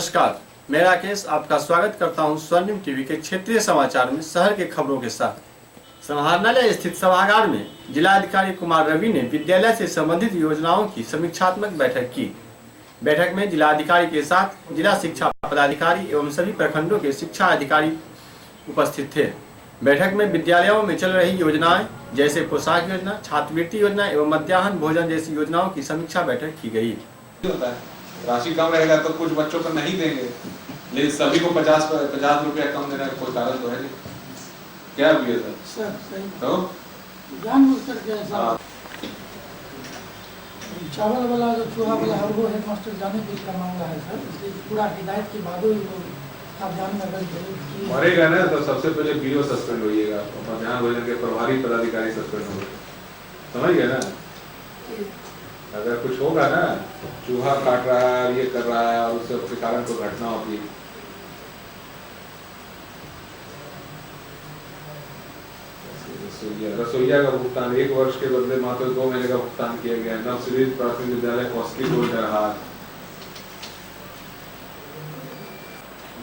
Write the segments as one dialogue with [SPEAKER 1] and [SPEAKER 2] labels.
[SPEAKER 1] नमस्कार, मैं राकेश आपका स्वागत करता हूं स्वर्णिम टीवी के क्षेत्रीय समाचार में शहर के खबरों के साथ। समाहरणालय स्थित सभागार में जिलाधिकारी कुमार रवि ने विद्यालय से संबंधित योजनाओं की समीक्षात्मक बैठक की। बैठक में जिलाधिकारी के साथ जिला शिक्षा पदाधिकारी एवं सभी प्रखंडों के शिक्षा अधिकारी उपस्थित थे। बैठक में विद्यालयों में चल रही योजनाएं जैसे पोशाक योजना, छात्रवृत्ति योजना एवं मध्याह्न भोजन जैसी योजनाओं की समीक्षा बैठक की गई।
[SPEAKER 2] राशि कम रहेगा तो कुछ बच्चों को नहीं देंगे, लेकिन सभी को 50 रुपया कम देने का कोई कारण तो है नहीं। क्या भी है सर? तो
[SPEAKER 3] जानबूझ करके ऐसा चावल वाला जो चूहा वाला है वो हेडमास्टर जाने के लिए मांगा है सर, इसलिए पूरा हिदायत के बाद ही आप ध्यान में रखें।
[SPEAKER 2] मरेगा ना तो सबसे पहले बीओ सस्पेंड होइएगा, मध्याह्न भोजन के प्रभारी पदाधिकारी सस्पेंड होंगे, समझ गए ना? अगर कुछ होगा ना, चूहा काट रहा है, ये कर रहा है और उससे कारण कोई घटना होती है, रसोईया का भुगतान 1 वर्ष के बदले मात्र 2 महीने का भुगतान किया गया। नवसिरित प्राथमिक विद्यालय कॉस्टली गोल्डरहाट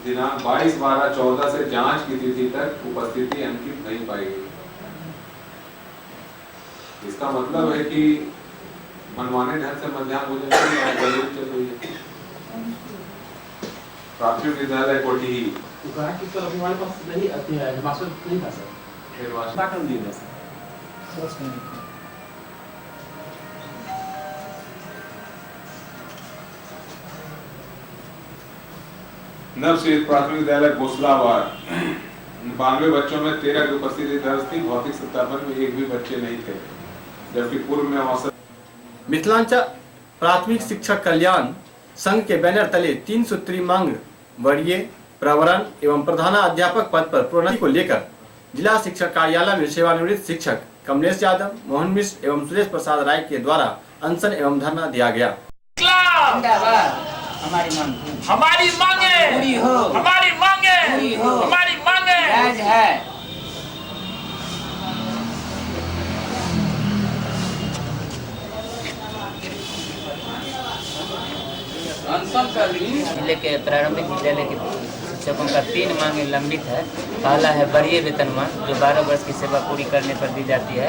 [SPEAKER 2] दिनांक 22/12/14 से जांच की तिथि तक उपस्थिति अंकित नहीं पाई गई। इसका मतलब है कि मनमाने ढंग से मध्याह्न भोजन चल रही है। प्राथमिक विद्यालय कोठी
[SPEAKER 4] हमारे पास नहीं आती है, मास्टर नहीं था सर, बाटन दी है सर।
[SPEAKER 2] नवसिरित प्राथमिक विद्यालय घोसलावार 92 बच्चों में 13 की उपस्थिति दर्ज थी। भौतिक सत्यापन में एक भी बच्चे नहीं थे, जबकि पूर्व में औसत।
[SPEAKER 1] मिथिलांचल प्राथमिक शिक्षक कल्याण संघ के बैनर तले 3 सूत्री मांग वरीय प्रवरण एवं प्रधानाध्यापक पद पर प्रोन्नति को लेकर जिला शिक्षक कार्यालय में सेवानिवृत्त शिक्षक कमलेश यादव, मोहन मिश्र एवं सुरेश प्रसाद राय के द्वारा अनशन एवं धरना दिया गया।
[SPEAKER 5] हमारी मांग
[SPEAKER 4] हमारी मांगे
[SPEAKER 5] पूरी हो,
[SPEAKER 4] हमारी मांगे
[SPEAKER 5] पूरी हो,
[SPEAKER 4] हमारी मांगे
[SPEAKER 5] जायज है। जिले के प्रारंभिक विद्यालय के शिक्षकों का 3 मांगे लंबित है। पहला है वरीय वेतनमान, जो 12 वर्ष की सेवा पूरी करने पर दी जाती है,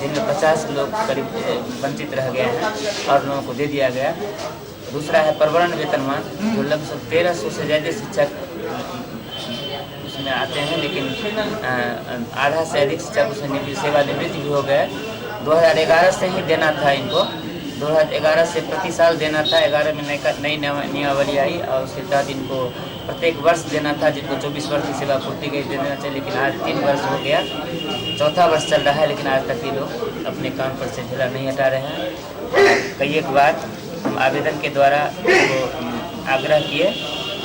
[SPEAKER 5] जिनमें 50 लोग करीब वंचित रह गए हैं और लोगों को दे दिया गया। दूसरा है प्रवरण वेतनमान, जो लगभग 1300 से ज़्यादा शिक्षक उसमें आते हैं, लेकिन आधा से अधिक शिक्षक उसमें सेवानिवृत्त भी हो गए। 2011 से ही देना था इनको, 2011 से प्रति साल देना था। 11 में नई नियमावली आई और उसके तहत इनको प्रत्येक वर्ष देना था, जिनको 24 वर्ष की सेवा पूर्ति गई देना चाहिए, लेकिन आज 3 वर्ष हो गया, 4था वर्ष चल रहा है, लेकिन आज तक ये लोग अपने काम पर से झोला नहीं हटा रहे हैं। कई एक बार हम आवेदन के द्वारा आग्रह किए,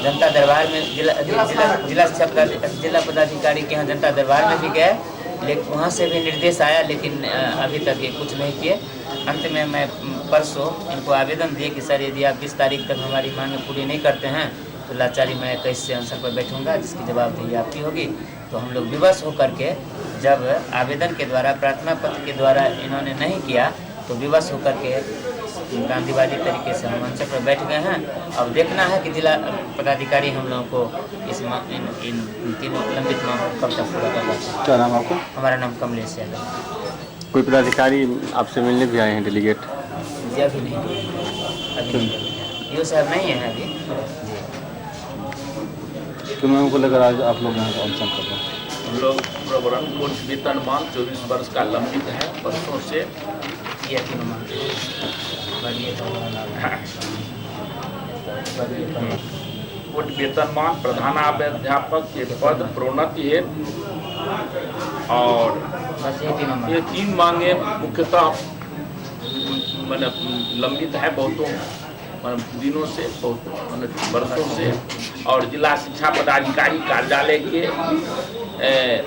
[SPEAKER 5] जनता दरबार में जिला पदाधिकारी के यहाँ जनता दरबार में भी गए, लेकिन वहाँ से भी निर्देश आया, लेकिन अभी तक ये कुछ नहीं किए। अंत में मैं परसों इनको आवेदन दिए कि सर यदि आप 20 तारीख तक हमारी मांगें पूरी नहीं करते हैं तो लाचारी मैं 21 से अनशन पर बैठूंगा, जिसकी जवाबदेही आपकी होगी। तो हम लोग विवश होकर के, जब आवेदन के द्वारा प्रार्थना पत्र के द्वारा इन्होंने नहीं किया तो विवश होकर के गांधीवादी तरीके से हम अनशन पर बैठ गए हैं। अब देखना है कि जिला पदाधिकारी हम लोगों को इन तीनों लंबित मांगों को कब तक पूरा करना।
[SPEAKER 1] क्या नाम आपका?
[SPEAKER 5] हमारा नाम कमलेश यादव।
[SPEAKER 1] कोई पदाधिकारी आपसे मिलने भी आए हैं, डेलीगेट?
[SPEAKER 5] जी अभी नहीं, अभी नहीं, यो साहब नहीं है अभी जी।
[SPEAKER 1] तो मैं उनको लेकर आज आप लोग यहाँ अनशन कर रहे हैं।
[SPEAKER 4] हम लोग प्रवरण कोर्ट वेतनमान 24 वर्ष का लंबित है, वर्षों से
[SPEAKER 5] ये तीनों मांगते हैं।
[SPEAKER 4] कोर्ट वेतनमान, प्रधानाध्यापक के पद प्रोन्नति है और
[SPEAKER 5] बस ये तीनों
[SPEAKER 4] ये 3 मांगे मुख्यतः मैंने लंबित है बहुतों दिनों से, बहुत वर्षों से, और जिला शिक्षा पदाधिकारी कार्यालय के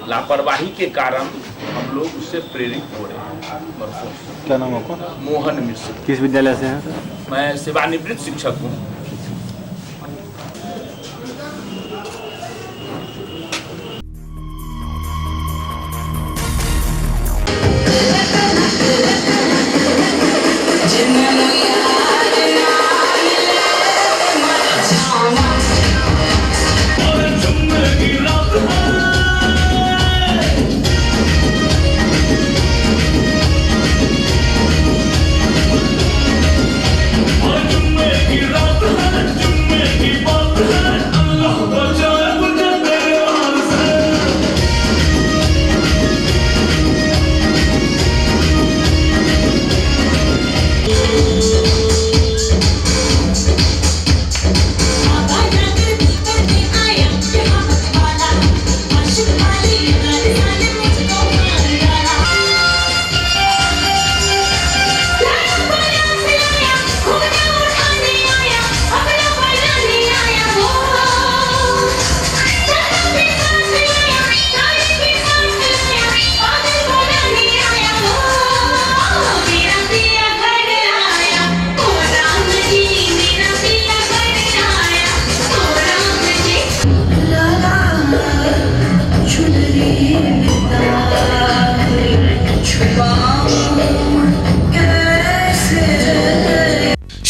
[SPEAKER 4] लापरवाही के कारण हम लोग उससे प्रेरित हो रहे हैं वर्षों से।
[SPEAKER 1] क्या नाम आपका?
[SPEAKER 4] मोहन मिश्र।
[SPEAKER 1] किस विद्यालय से हैं?
[SPEAKER 4] मैं सेवानिवृत्त शिक्षक हूँ।
[SPEAKER 6] जिन्होंने यार ना मिले मत जाना।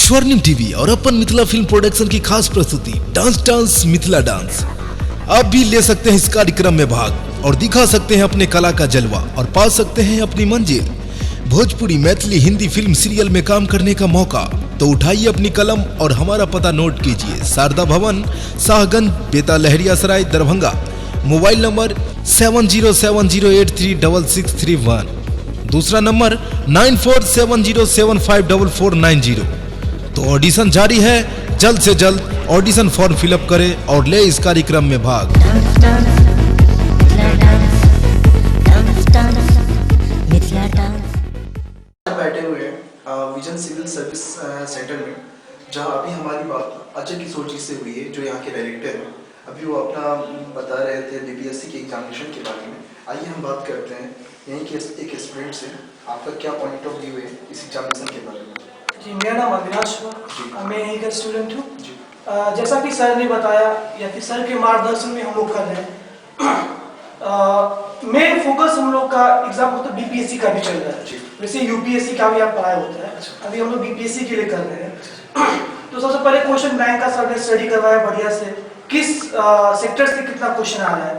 [SPEAKER 6] स्वर्णिम टीवी और अपन मिथिला फिल्म प्रोडक्शन की खास प्रस्तुति डांस मिथिला डांस। आप भी ले सकते हैं इस कार्यक्रम में भाग और दिखा सकते हैं अपने कला का जलवा और पा सकते हैं अपनी मंजिल। भोजपुरी, मैथिली, हिंदी फिल्म सीरियल में काम करने का मौका तो उठाइए अपनी कलम और हमारा पता नोट कीजिए। शारदा भवन, शाहगंज, बेता लहरियासराय, दरभंगा। Mobile number 7070836631। दूसरा नंबर 9470754490। तो ऑडिशन जारी है, जल्द से जल्द ऑडिशन फॉर्म फिलअप करें और ले इस कार्यक्रम में भाग।
[SPEAKER 7] बैठे हुए हैं विजन सिविल सर्विस सेंटर में, जहां अभी हमारी बात अजय किशोर जी से हुई है, जो यहाँ के डायरेक्टर हैं। अभी वो अपना बता रहे थे बीपीएससी के एग्जामिनेशन के बारे में। आइए हम बात करते हैं यहीं के एक स्टूडेंट से, आपका क्या पॉइंट ऑफ व्यू है इस एग्जामिनेशन के बारे में।
[SPEAKER 3] जी, मेरा नाम अविनाश हुआ, मैं यहीं का स्टूडेंट हूँ। जैसा कि सर ने बताया या फिर सर के मार्गदर्शन में हम लोग कर रहे हैं, मेन फोकस हम लोग का एग्जाम होता है बीपीएससी का भी चल रहा है। वैसे यूपीएससी का भी आप पढ़ाई होता है, अभी हम लोग बीपीएससी के लिए कर रहे हैं। तो सबसे पहले क्वेश्चन बैंक का सर ने स्टडी करवाया बढ़िया से, किस सेक्टर से कितना क्वेश्चन आ रहा है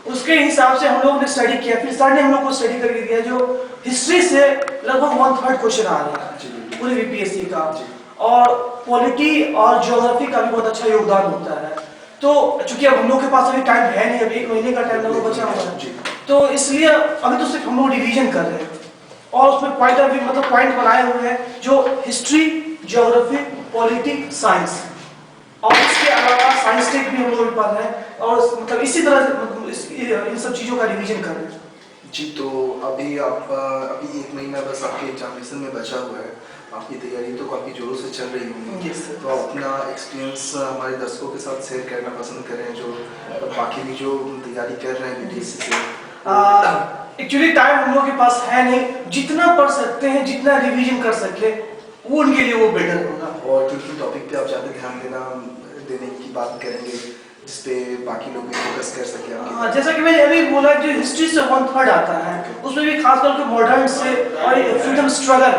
[SPEAKER 3] उसके हिसाब से हम लोगों ने स्टडी किया। फिर सर ने हम लोग को स्टडी करके दिया जो हिस्ट्री से लगभग 1/3 क्वेश्चन आ रहा है पूरे बीपीएससी का, और पॉलिटी और ज्योग्राफी का भी बहुत अच्छा योगदान होता है। तो चूंकि अब हम लोग के पास अभी टाइम है नहीं, अभी 1 महीने का टाइम लगभग बचा हुआ है, तो इसलिए अभी तो सिर्फ हम लोग रिवीजन कर रहे हैं और उसमें पॉइंट ऑफ व्यू मतलब पॉइंट बनाए हुए हैं जो हिस्ट्री, ज्योग्राफी, पॉलिटी, साइंस, और इसके अलावा साइंस टेक भी हम लोग पढ़ रहे हैं और मतलब इसी तरह इन सब चीज़ों का रिवीजन कर रहे हैं।
[SPEAKER 7] जी, तो अभी 1 महीना बस आपके एग्जामिनेशन में बचा हुआ है, आपकी तैयारी तो काफ़ी जोरों से चल रही होगी। तो आप अपना एक्सपीरियंस हमारे दर्शकों के साथ शेयर करना पसंद करें, जो बाकी भी जो तैयारी कर रहे हैं बीपीएससी से।
[SPEAKER 3] एक्चुअली टाइम हम लोग के पास है नहीं, जितना पढ़ सकते हैं, जितना रिवीजन कर सके वो उनके लिए वो बेटर होगा।
[SPEAKER 7] और किन टॉपिक पे आप ज़्यादा ध्यान देने की बात करेंगे जिसपे बाकी लोग भी फोकस कर सके?
[SPEAKER 3] जैसा कि मैंने अभी बोला, जो हिस्ट्री से 1/3 आता है उसमें भी खास करके मॉडर्न से और फ्रीडम स्ट्रगल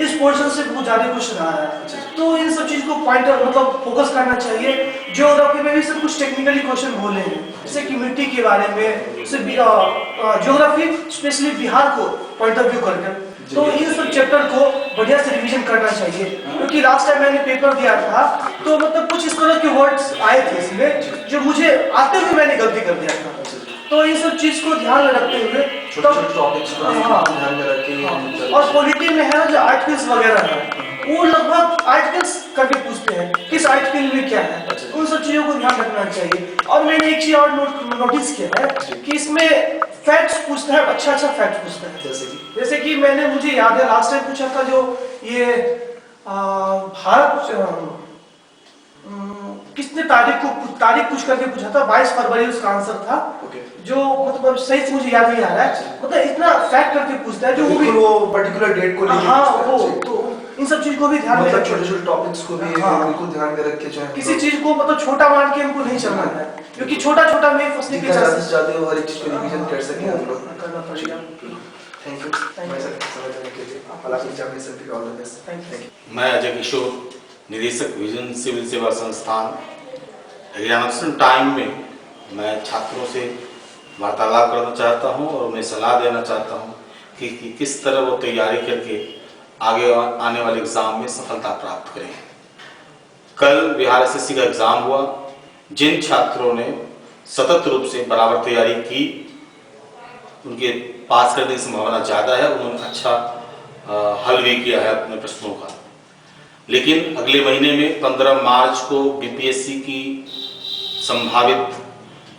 [SPEAKER 3] इस पोर्शन से बहुत ज़्यादा क्वेश्चन आ रहा है। तो इन सब चीज़ को पॉइंट मतलब फोकस करना चाहिए। ज्योग्राफी में भी सब कुछ टेक्निकली क्वेश्चन बोले हैं, जैसे कि मिट्टी के बारे में, ज्योग्राफी स्पेशली बिहार को पॉइंट ऑफ व्यू करके। तो इन सब चैप्टर को बढ़िया से रिवीजन करना चाहिए, क्योंकि लास्ट टाइम मैंने पेपर दिया था तो मतलब कुछ इस तरह के वर्ड्स आए थे इसमें जो मुझे आते हुए मैंने गलती कर दिया था। तो इन सब चीज़ को ध्यान में रखते हुए
[SPEAKER 7] छोटे-छोटे टॉपिक्स को ध्यान में रख के,
[SPEAKER 3] और पॉलिटी में है जो आर्टिकल्स वगैरह है वो लगभग आर्टिकल्स करके पूछते हैं किस आर्टिकल में क्या है, उन सब चीज़ों को ध्यान रखना चाहिए। और मैंने एक चीज़ और नोटिस किया है कि इसमें फैक्ट्स पूछते हैं, अच्छा फैक्ट्स पूछते हैं। जैसे कि मुझे याद है लास्ट टाइम पूछा था जो ये भारत किसने तारीख कुछ करके पूछा था, 22 फरवरी उसका आंसर था। जो मतलब सही से मुझे याद नहीं आ रहा है, मतलब इतना फैक्ट करके पूछता है जो वो
[SPEAKER 7] पर्टिकुलर डेट को लेकर।
[SPEAKER 3] हाँ, वो तो इन सब चीज को भी ध्यान में
[SPEAKER 7] मतलब छोटे-छोटे टॉपिक्स को भी बिल्कुल ध्यान में रख के जो है
[SPEAKER 3] किसी चीज को मतलब छोटा मान के हमको नहीं चलना है, क्योंकि छोटा में फंसने के चांसेस
[SPEAKER 7] ज्यादा हो, हर एक चीज को रिवीजन कर सके हम लोग।
[SPEAKER 3] करना पड़ेगा।
[SPEAKER 7] थैंक यू हमारे साथ समय देने के लिए। हालांकि एग्जामिनेशन के all the best. Thank you.
[SPEAKER 8] मैं अजय किशोर, निदेशक विजन सिविल सेवा संस्थान। एग्जामिनेशन टाइम में मैं छात्रों से वार्तालाप करना चाहता हूं और उन्हें सलाह देना चाहता हूं कि किस तरह वो तैयारी करके आगे आने वाले एग्ज़ाम में सफलता प्राप्त करें। कल बिहार एसएससी का एग्ज़ाम हुआ। जिन छात्रों ने सतत रूप से बराबर तैयारी की उनके पास करने की संभावना ज़्यादा है, उन्होंने अच्छा हल भी किया है अपने प्रश्नों का। लेकिन अगले महीने में 15 मार्च को बीपीएससी की संभावित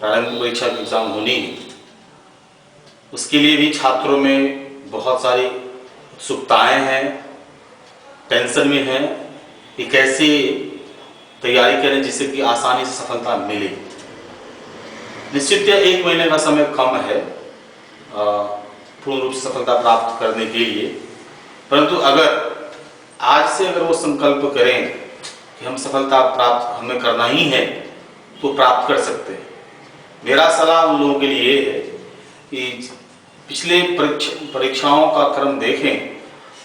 [SPEAKER 8] प्रारंभिक परीक्षा की एग्ज़ाम होनी है। उसके लिए भी छात्रों में बहुत सारी उत्सुकताएं हैं, टेंशन में हैं कि कैसे तैयारी करें जिससे कि आसानी से सफलता मिले। निश्चित 1 महीने का समय कम है पूर्ण रूप से सफलता प्राप्त करने के लिए, परंतु आज से अगर वो संकल्प करें कि हम सफलता प्राप्त हमें करना ही है तो प्राप्त कर सकते हैं। मेरा सलाह उन लोगों के लिए है कि पिछले परीक्षाओं का क्रम देखें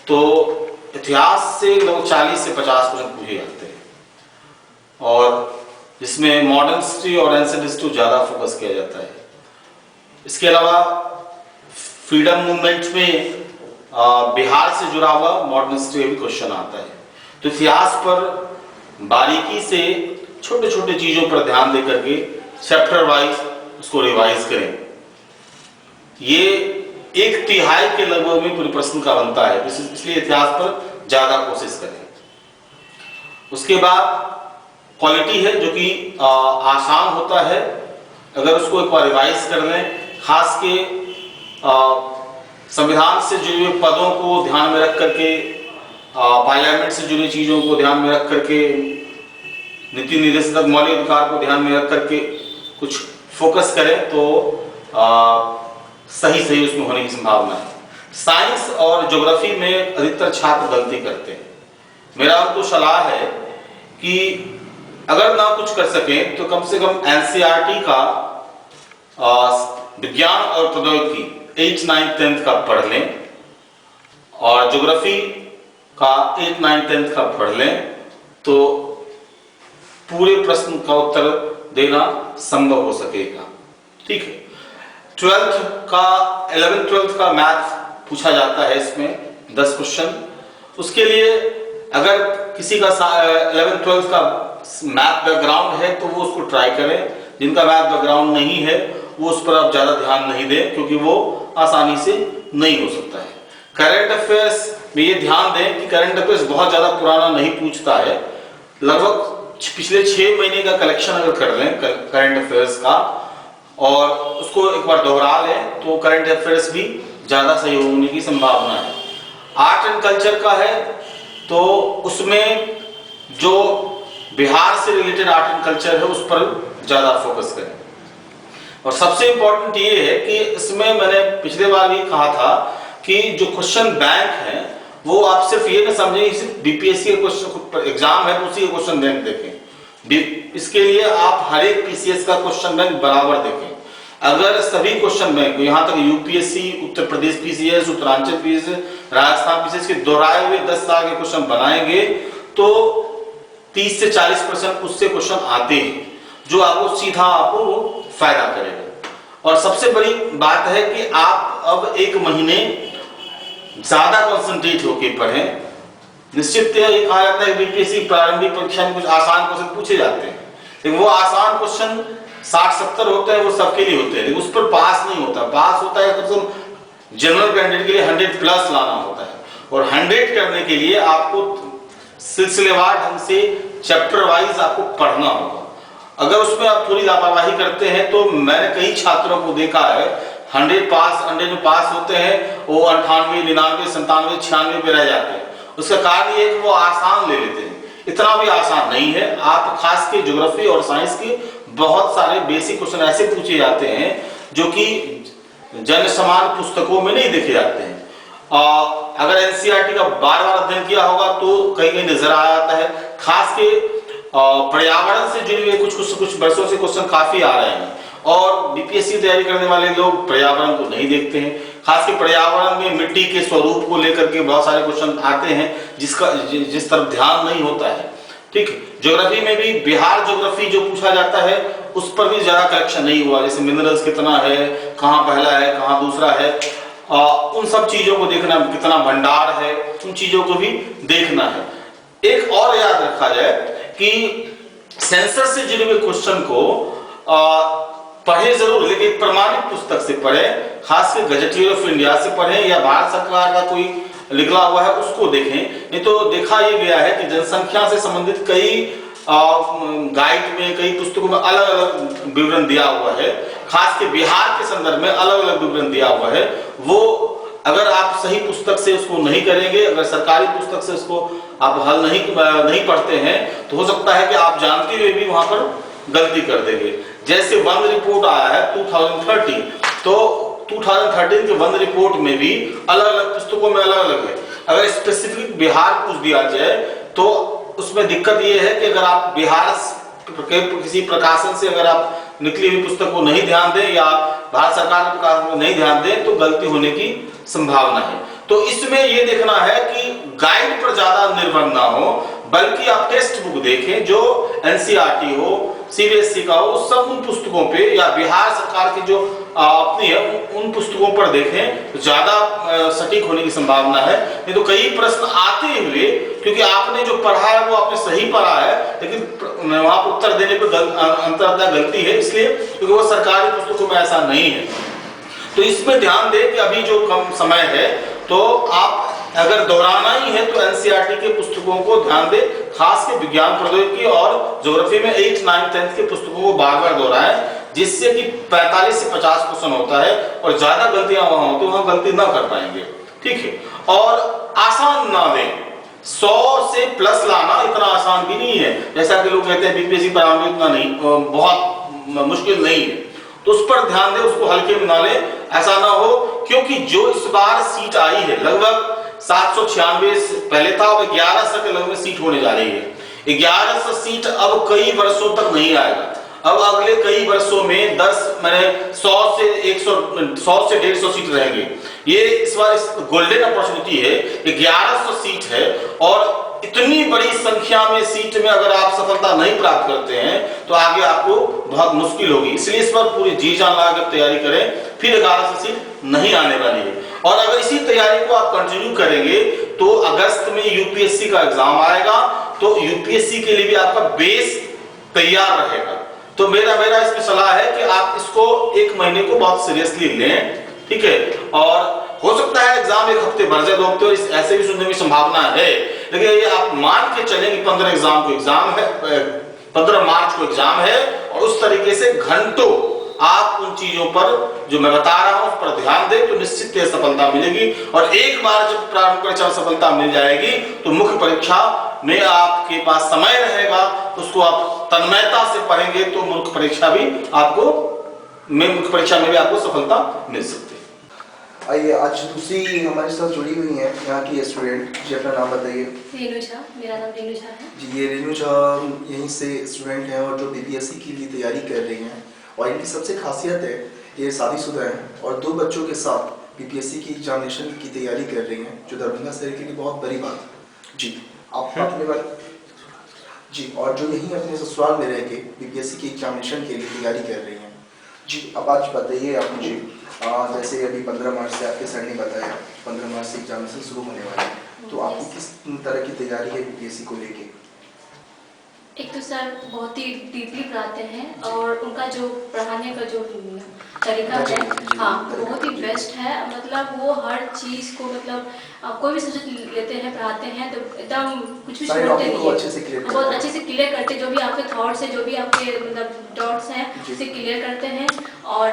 [SPEAKER 8] तो इतिहास से लगभग 40 से 50 क्वेश्चन पूछे जाते हैं और जिसमें मॉडर्न हिस्ट्री और एंशिएंट हिस्ट्री ज़्यादा फोकस किया जाता है। इसके अलावा फ्रीडम मूवमेंट में बिहार से जुड़ा हुआ मॉडर्न हिस्ट्री का भी क्वेश्चन आता है। तो इतिहास पर बारीकी से छोटे छोटे चीज़ों पर ध्यान दे करके चैप्टर वाइज उसको रिवाइज करें। ये 1/3 के लगभग में पूरे प्रश्न का बनता है, इसलिए इतिहास पर ज़्यादा कोशिश करें। उसके बाद क्वालिटी है जो कि आसान होता है, अगर उसको एक बार रिवाइज कर लें, खास के संविधान से जुड़े हुए पदों को ध्यान में रख करके, पार्लियामेंट से जुड़ी चीज़ों को ध्यान में रख करके, नीति निर्देशक मौलिक अधिकार को ध्यान में रख करके कुछ फोकस करें तो सही उसमें होने की संभावना है। साइंस और ज्योग्राफी में अधिकतर छात्र गलती करते हैं। मेरा उनको सलाह है कि अगर ना कुछ कर सकें तो कम से कम एनसीईआरटी का विज्ञान और प्रौद्योगिकी 8, 9, 10 का पढ़ लें और ज्योग्राफी का 8, 9, 10 का पढ़ लें तो पूरे प्रश्न का उत्तर देना संभव हो सकेगा। ठीक है। 11th 12th का मैथ पूछा जाता है, इसमें 10 क्वेश्चन। उसके लिए अगर किसी का 11th 12th का मैथ बैकग्राउंड है तो वो उसको ट्राई करें। जिनका मैथ बैकग्राउंड नहीं है वो उस पर आप ज़्यादा ध्यान नहीं दें क्योंकि वो आसानी से नहीं हो सकता है। करंट अफेयर्स में ये ध्यान दें कि करंट अफेयर्स बहुत ज़्यादा पुराना नहीं पूछता है। लगभग पिछले 6 महीने का कलेक्शन अगर कर लें करंट अफेयर्स का और उसको एक बार दोहरा लें तो करंट अफेयर्स भी ज़्यादा सही होने की संभावना है। आर्ट एंड कल्चर का है तो उसमें जो बिहार से रिलेटेड आर्ट एंड कल्चर है उस पर ज़्यादा फोकस करें। और सबसे इंपॉर्टेंट ये है कि इसमें मैंने पिछले बार भी कहा था कि जो क्वेश्चन बैंक है वो आप सिर्फ ये ना समझें कि सिर्फ बीपीएससी का क्वेश्चन एग्जाम है तो उसी का क्वेश्चन बैंक देखें। इसके लिए आप हर एक पीसीएस का क्वेश्चन बैंक बराबर देखें। अगर सभी क्वेश्चन बैंक यहाँ तक UPSC, Uttar Pradesh PCS, Uttaranchal PCS, Rajasthan PCS के दोहराए हुए 10 साल के क्वेश्चन बनाएंगे तो 30 से 40% उससे क्वेश्चन आते हैं जो आपको सीधा आपको फायदा करेगा। और सबसे बड़ी बात है कि आप अब 1 महीने ज्यादा कंसंट्रेट होकर पढ़ें। निश्चित ये कहा जाता है बीपीएससी प्रारंभिक परीक्षा में कुछ आसान क्वेश्चन पूछे जाते हैं लेकिन वो आसान क्वेश्चन 60-70 होते हैं, वो सबके लिए होते हैं लेकिन उस पर पास नहीं होता। पास होता है तो जनरल कैंडिडेट के लिए 100+ लाना होता है और 100 करने के लिए आपको सिलसिलेवार ढंग से चैप्टर वाइज आपको पढ़ना होगा। अगर उसमें आप थोड़ी लापरवाही करते हैं तो मैंने कई छात्रों को देखा है 100 में पास होते हैं वो 98, 99, 97, 96 पे रह जाते हैं। उसका कारण ये है कि वो आसान ले लेते हैं। इतना भी आसान नहीं है। आप खास के ज्योग्राफी और साइंस के बहुत सारे बेसिक क्वेश्चन ऐसे पूछे जाते हैं जो कि जन समान पुस्तकों में नहीं देखे जाते हैं। अगर एनसीईआरटी का बार-बार अध्ययन किया होगा तो कहीं नजर आ जाता है। खास के पर्यावरण से जुड़े हुए कुछ वर्षों से क्वेश्चन काफी आ रहे हैं और बीपीएससी तैयारी करने वाले लोग पर्यावरण को नहीं देखते हैं। खास के पर्यावरण में मिट्टी के स्वरूप को लेकर के बहुत सारे क्वेश्चन आते हैं जिस तरफ ध्यान नहीं होता है। ठीक है। ज्योग्राफी में भी बिहार ज्योग्राफी जो पूछा जाता है उस पर भी ज्यादा करेक्शन नहीं हुआ। जैसे मिनरल्स कितना है, कहाँ पहला है, कहाँ दूसरा है, उन सब चीजों को देखना, कितना भंडार है, उन चीजों को भी देखना है। एक और याद रखा जाए कि सेंसस से जुड़े हुए क्वेश्चन को पढ़े जरूर लेकिन प्रमाणित पुस्तक से पढ़ें। खास कर गजेटियर ऑफ इंडिया से पढ़ें या भारत सरकार का कोई निकला हुआ है उसको देखें। नहीं तो देखा यह गया है कि जनसंख्या से संबंधित कई गाइड में, कई पुस्तकों में अलग अलग विवरण दिया हुआ है। खास के बिहार के संदर्भ में अलग अलग विवरण दिया हुआ है। वो अगर आप सही पुस्तक से उसको नहीं करेंगे, अगर सरकारी पुस्तक से उसको आप हल नहीं पढ़ते हैं तो हो सकता है कि आप जानते हुए भी वहां पर गलती कर देंगे। जैसे वन रिपोर्ट आया है 2013, तो 2013 के वन रिपोर्ट में भी अलग अलग पुस्तकों में अलग अलग है। अगर स्पेसिफिक बिहार पूछ दिया जाए तो उसमें दिक्कत ये है कि अगर आप बिहार के किसी प्रकाशन से अगर आप निकली हुई पुस्तक को नहीं ध्यान दें या भारत सरकार के प्रकाशन को नहीं ध्यान दें तो गलती होने की संभावना है। तो इसमें यह देखना है कि गाइड पर ज्यादा निर्भर ना हो, बल्कि आप टेक्स्ट बुक देखें जो एनसीईआरटी हो, सीबीएसई का हो, सब उन पुस्तकों पे या बिहार सरकार की जो अपनी है उन पुस्तकों पर देखें तो ज्यादा सटीक होने की संभावना है। नहीं तो कई प्रश्न आते हुए, क्योंकि आपने जो पढ़ा है वो आपने सही पढ़ा है, लेकिन वहां पर उत्तर देने पर अंततः गलती है, इसलिए क्योंकि वो सरकारी पुस्तकों में ऐसा नहीं है। तो इसमें ध्यान दें कि अभी जो कम समय है, तो आप अगर दोहराना ही है तो एनसीईआरटी के पुस्तकों को ध्यान दें, खास के विज्ञान प्रौद्योगिकी और ज्योग्राफी में 8, 9, 10 के पुस्तकों को बार बार दोहराएं, जिससे कि 45 से 50 क्वेश्चन होता है और ज्यादा गलतियां वहां हो तो वहां गलती ना कर पाएंगे। ठीक है, और आसान ना दें, 100 से प्लस लाना इतना आसान भी नहीं है, जैसा कि लोग कहते हैं बीपीएससी पर इतना नहीं, बहुत मुश्किल नहीं है, तो उस पर ध्यान दें, उसको हल्के में ना लें, ऐसा ना हो, क्योंकि जो इस बार सीट आई है लगभग 796 पहले था, अब 1100 के लगभग सीट होने जा रही है। 1100 सीट अब कई वर्षों तक नहीं आएगा, अब अगले कई वर्षों में 100 से 150 सीट रहेंगे। ये इस बार गोल्डन अपॉर्चुनिटी है, 1100 सीट है और इतनी बड़ी संख्या में सीट में अगर आप सफलता नहीं प्राप्त करते हैं तो आगे आपको बहुत मुश्किल होगी, इसलिए इस बार पूरी जी जान लगा कर तैयारी करें, फिर 1100 सीट नहीं आने वाली है। और अगर इसी तैयारी को आप कंटिन्यू करेंगे तो अगस्त में यूपीएससी का एग्जाम आएगा, तो यूपीएससी के लिए भी आपका बेस तैयार रहेगा। तो मेरा इसमें सलाह है कि आप इसको 1 महीने को बहुत सीरियसली लें, ठीक है, और हो सकता है एग्जाम 1 हफ्ते भर जाए, 2 हफ्ते, और ऐसे भी सुनने की संभावना है, लेकिन ये आप मान के चलें कि 15 मार्च को एग्जाम है और उस तरीके से घंटों आप उन चीजों पर जो मैं बता रहा हूं उस पर ध्यान दें तो निश्चित ही सफलता मिलेगी। और एक बार जब प्रारंभिक परीक्षा में सफलता मिल जाएगी तो मुख्य परीक्षा में आपके पास समय रहेगा, तो उसको आप तन्मयता से पढ़ेंगे तो मुख्य परीक्षा में भी आपको सफलता मिल सकती है।
[SPEAKER 7] आइए, आज दूसरी हमारे साथ जुड़ी हुई है यहाँ की स्टूडेंट, जी अपना नाम बताइए।
[SPEAKER 9] रेनू झा, मेरा नाम रेनू झा है
[SPEAKER 7] जी। ये रेनू झा यहीं से स्टूडेंट हैं और जो बीपीएससी के लिए तैयारी कर रही हैं, और इनकी सबसे खासियत है ये शादीशुदा हैं और 2 बच्चों के साथ बीपीएससी की एग्जामिनेशन की तैयारी कर रही हैं, जो दरभंगा शहर के लिए बहुत बड़ी बात है। जी, आप अपने बात जी, और जो यहीं अपने ससुराल में रह के बीपीएससी की एग्जामिनेशन के लिए तैयारी कर रही हैं। जी, अब आज बताइए आप मुझे, जैसे अभी 15 मार्च से आपके सर ने बताया 15 मार्च से एग्जामिनेशन शुरू होने वाले हैं, तो आपकी किस तरह की तैयारी है बीपीएससी को लेके?
[SPEAKER 9] एक तो सर बहुत ही डीपली पढ़ाते हैं और उनका जो पढ़ाने का जो तरीका है, हाँ, बहुत ही बेस्ट है। मतलब वो हर चीज़ को, मतलब कोई भी सब्जेक्ट लेते हैं, पढ़ाते हैं तो एकदम कुछ भी छोड़ते नहीं है, बहुत अच्छे से क्लियर करते, जो भी आपके थॉट्स है, जो भी आपके मतलब डॉट्स हैं उसे क्लियर करते हैं। और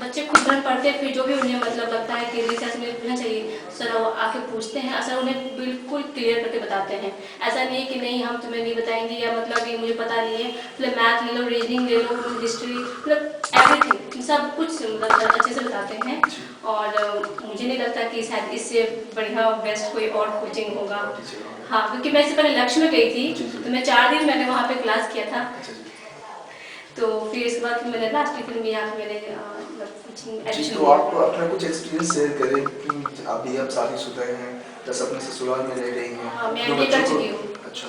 [SPEAKER 9] बच्चे खुद घर पढ़ते हैं, फिर जो भी उन्हें मतलब लगता है कि रिसर्च में पूछना चाहिए, सर वो आके पूछते हैं, सर उन्हें बिल्कुल क्लियर करके बताते हैं। ऐसा नहीं कि नहीं हम तुम्हें नहीं बताएंगे, या मतलब ये मुझे पता नहीं है, मतलब मैथ ले लो, रीजनिंग ले लो, हिस्ट्री, मतलब एवरीथिंग, सब कुछ मतलब अच्छे से बताते हैं। और मुझे नहीं लगता कि शायद इससे बढ़िया बेस्ट कोई और कोचिंग होगा। हाँ, क्योंकि मैं इससे पहले लक्ष्य में गई थी, तो मैं 4 दिन मैंने वहाँ पे क्लास किया था, तो फिर इसके बाद मैंने लास्ट वीक में यहाँ मैंने कोचिंग एडमिशन।
[SPEAKER 7] तो आप अपना कुछ एक्सपीरियंस शेयर करें कि अभी आप शादीशुदा हैं, प्लस अपने ससुराल में रह रही हैं।
[SPEAKER 9] हाँ, मैं एमए कर चुकी हूँ।
[SPEAKER 7] अच्छा,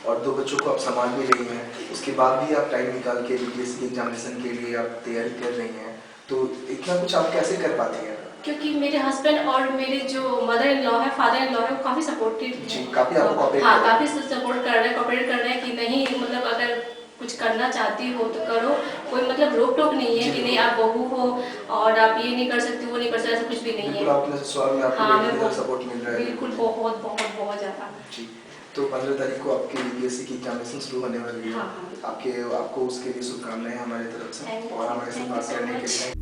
[SPEAKER 7] और 2 बच्चों को आप संभाल भी रही हैं, उसके बाद भी आप टाइम निकाल के बीपीएससी एग्जामिनेशन के लिए आप तैयारी कर रही हैं, तो इतना कुछ आप कैसे कर पाती हैं?
[SPEAKER 9] क्योंकि मेरे हस्बैंड और मेरे जो मदर इन लॉ है, फादर इन लॉ है, वो काफ़ी सपोर्टिव
[SPEAKER 7] जी, काफ़ी आपको कोऑपरेट
[SPEAKER 9] हाँ, काफ़ी सपोर्ट कर रहे हैं, कोऑपरेट कर रहे हैं कि नहीं, मतलब अगर कुछ करना चाहती हो तो करो, कोई मतलब रोक टोक नहीं है कि नहीं आप बहू हो और आप ये नहीं कर सकती, वो नहीं कर सकती, ऐसा कुछ भी नहीं है।
[SPEAKER 7] आपने ससुराल में आपको सपोर्ट मिल रहा है? बिल्कुल,
[SPEAKER 9] बहुत ज़्यादा।
[SPEAKER 7] जी, तो 15 तारीख को आपकी बीपीएससी की एग्जामिनेशन शुरू होने वाली है। हाँ। आपको उसके लिए शुभकामनाएं हमारी तरफ से, और हमारे साथ बात करने के लिए।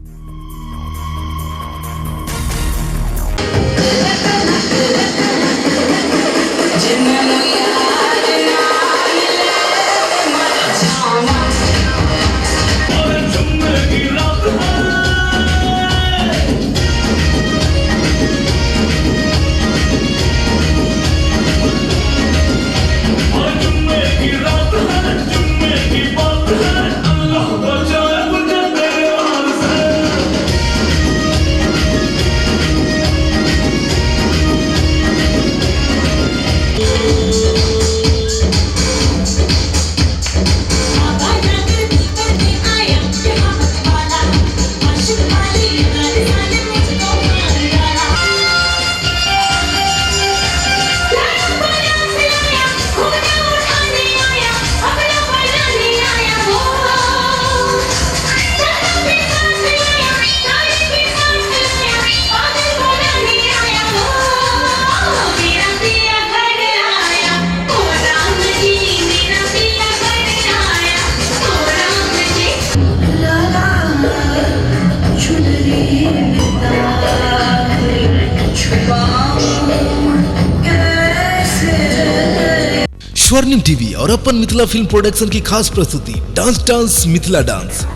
[SPEAKER 6] स्वर्णिम टीवी और अपन मिथिला फिल्म प्रोडक्शन की खास प्रस्तुति डांस मिथिला डांस।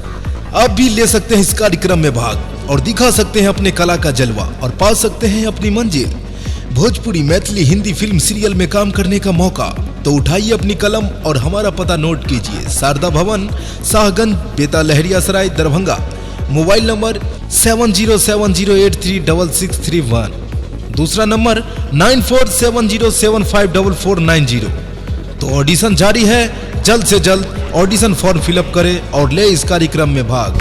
[SPEAKER 6] आप भी ले सकते हैं इस कार्यक्रम में भाग और दिखा सकते हैं अपने कला का जलवा और पा सकते हैं अपनी मंजिल। भोजपुरी, मैथिली, हिंदी फिल्म सीरियल में काम करने का मौका तो उठाइए अपनी कलम और हमारा पता नोट कीजिए। शारदा भवन, शाहगंज, बेता लहरियासराय, दरभंगा। Mobile number 7070836631। दूसरा नंबर 9470754490। तो ऑडिशन जारी है, जल्द से जल्द ऑडिशन फॉर्म फिलअप करें और ले इस कार्यक्रम में भाग।